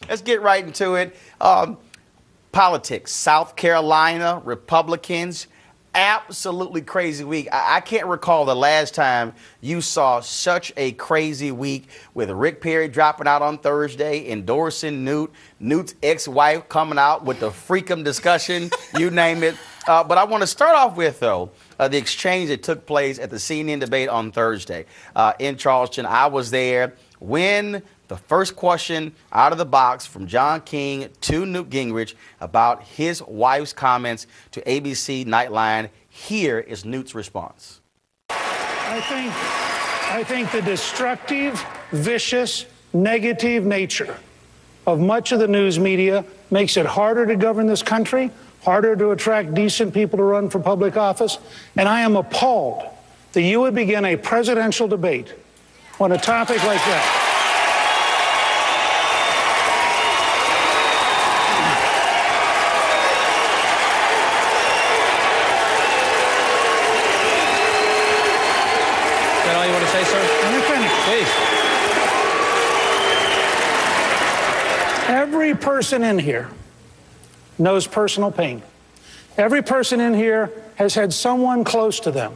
Let's get right into it. Politics. South Carolina, Republicans, absolutely crazy week. I can't recall the last time you saw such a crazy week with Rick Perry dropping out on Thursday, endorsing Newt's ex-wife coming out with the freakum discussion, you name it. But I want to start off with, though, the exchange that took place at the CNN debate on Thursday in Charleston. I was there when the first question out of the box from John King to Newt Gingrich about his wife's comments to ABC Nightline. Here is Newt's response. I think the destructive, vicious, negative nature of much of the news media makes it harder to govern this country, harder to attract decent people to run for public office. And I am appalled that you would begin a presidential debate on a topic like that. Every person in here knows personal pain. Every person in here has had someone close to them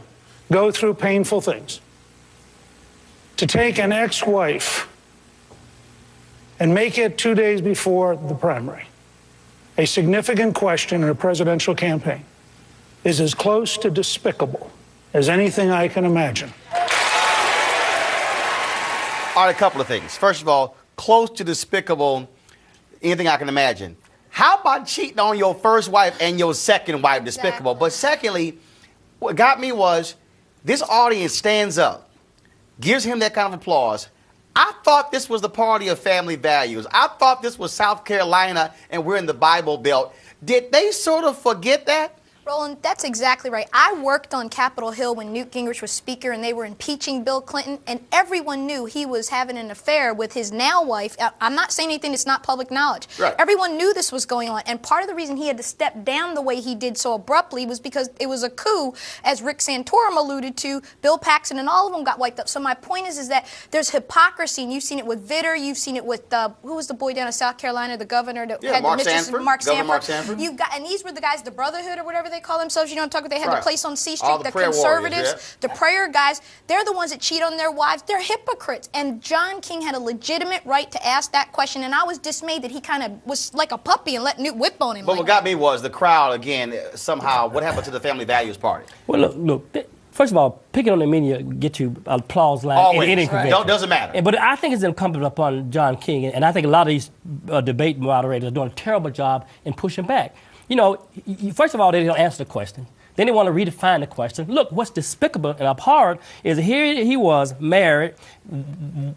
go through painful things. To take an ex-wife and make it 2 days before the primary a significant question in a presidential campaign is as close to despicable as anything I can imagine. All right, a couple of things. First of all, close to despicable, anything I can imagine. How about cheating on your first wife and your second wife? Despicable. Exactly. But secondly, what got me was this audience stands up, gives him that kind of applause. I thought this was the party of family values. I thought this was South Carolina and we're in the Bible Belt. Did they sort of forget that? Roland, that's exactly right. I worked on Capitol Hill when Newt Gingrich was Speaker and they were impeaching Bill Clinton, and everyone knew he was having an affair with his now wife. I'm not saying anything that's not public knowledge. Right. Everyone knew this was going on, and part of the reason he had to step down the way he did so abruptly was because it was a coup, as Rick Santorum alluded to. Bill Paxton and all of them got wiped up. So my point is that there's hypocrisy, and you've seen it with Vitter, you've seen it with, who was the boy down in South Carolina, the governor that had Mark the mistress, Sanford. Mark Governor Sanford. Mark Sanford. You've got, and these were the guys, the Brotherhood or whatever they call themselves, you know what I'm talking about? They had Right. the place on C All Street, the the prayer conservatives, warriors, the prayer guys, they're the ones that cheat on their wives. They're hypocrites. And John King had a legitimate right to ask that question, and I was dismayed that he kind of was like a puppy and let Newt whip on him. But what got me was the crowd, again, somehow, what happened to the Family Values Party? Well, look. First of all, picking on the media get you applause line. Always. In any convention. Doesn't matter. But I think it's incumbent upon John King, and I think a lot of these debate moderators are doing a terrible job in pushing back. You know, first of all, they don't answer the question. Then they want to redefine the question. Look, what's despicable and abhorrent is here he was, married,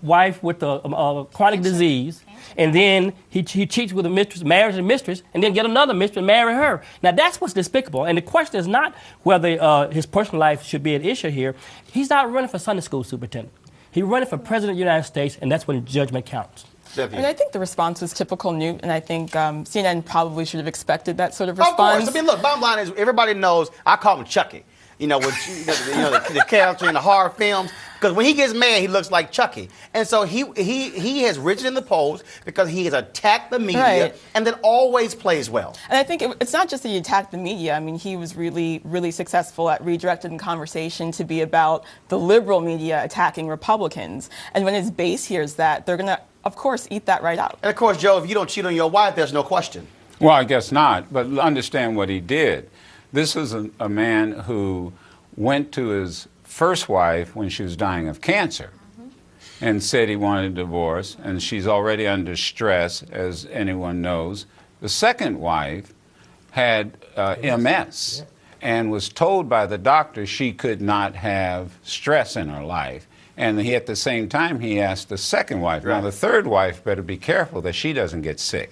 wife with a chronic disease, and then he cheats with a mistress, marries a mistress, and then get another mistress and marry her. Now, that's what's despicable. And the question is not whether his personal life should be an issue here. He's not running for Sunday school superintendent. He's running for President of the United States, and that's when judgment counts. And I think the response was typical Newt, and I think CNN probably should have expected that sort of response. Of course. I mean, look, bottom line is everybody knows I call him Chucky. You know, with the character in the horror films. Because when he gets mad, he looks like Chucky. And so he has risen in the polls because he has attacked the media, right, and then always plays well. And I think it's not just that he attacked the media. I mean, he was really, really successful at redirecting conversation to be about the liberal media attacking Republicans. And when his base hears that, they're going to, of course, eat that right out. And, of course, Joe, if you don't cheat on your wife, there's no question. Well, I guess not. But understand what he did. This is a man who went to his first wife when she was dying of cancer, and said he wanted a divorce, and she's already under stress, as anyone knows. The second wife had MS and was told by the doctor she could not have stress in her life. And he, at the same time, he asked the second wife. Right. Now, the third wife better be careful that she doesn't get sick,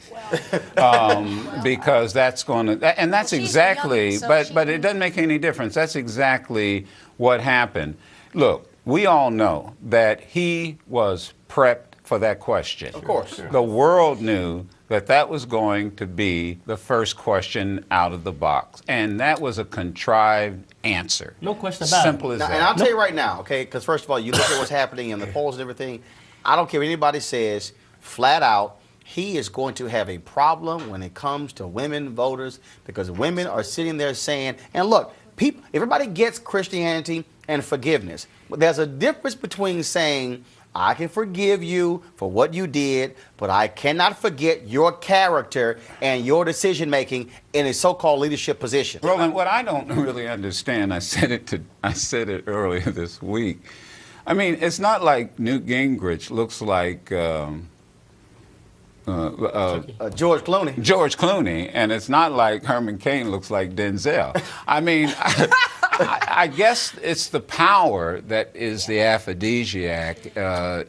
because that's going to. And that's exactly. But it doesn't make any difference. That's exactly what happened. Look, we all know that he was prepped for that question. Of course. The world knew that that was going to be the first question out of the box. And that was a contrived answer. No question about it. Simple as that. And I'll tell you right now, okay, because first of all, you look at what's happening in the polls and everything. I don't care what anybody says, flat out, he is going to have a problem when it comes to women voters, because women are sitting there saying, and look, everybody gets Christianity and forgiveness, but there's a difference between saying, I can forgive you for what you did, but I cannot forget your character and your decision making in a so-called leadership position. Roland, what I don't really understand, I said it earlier this week. I mean, it's not like Newt Gingrich looks like George Clooney. George Clooney, and it's not like Herman Cain looks like Denzel. I mean, I guess it's the power that is the aphrodisiac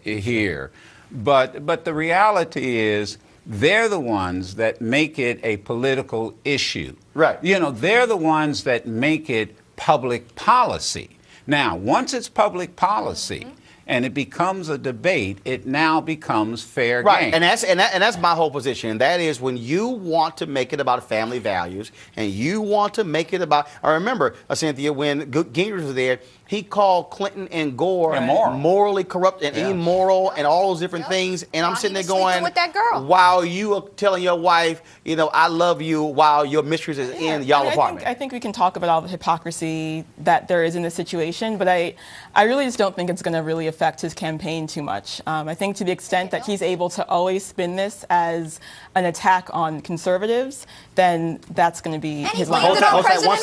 here. But the reality is they're the ones that make it a political issue. Right. You know, they're the ones that make it public policy. Now, once it's public policy, and it becomes a debate, it now becomes fair game. And that's my whole position. And that is, when you want to make it about family values and you want to make it about, I remember, Cynthia, when Gingrich was there, he called Clinton and Gore morally corrupt and immoral and all those different things. And I'm sitting there going, with that girl. while you are telling your wife, you know, I love you, while your mistress is in y'all apartment. I think we can talk about all the hypocrisy that there is in this situation, but I really just don't think it's going to really affect his campaign too much. I think to the extent that he's able to always spin this as an attack on conservatives, then that's going to be his line. Hold tight, one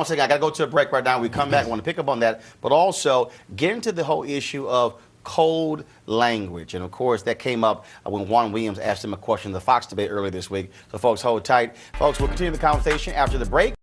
second. I got to go to a break right now. We come back, I want to pick up on that, but also get into the whole issue of code language. And of course, that came up when Juan Williams asked him a question in the Fox debate earlier this week. So folks, hold tight. Folks, we'll continue the conversation after the break.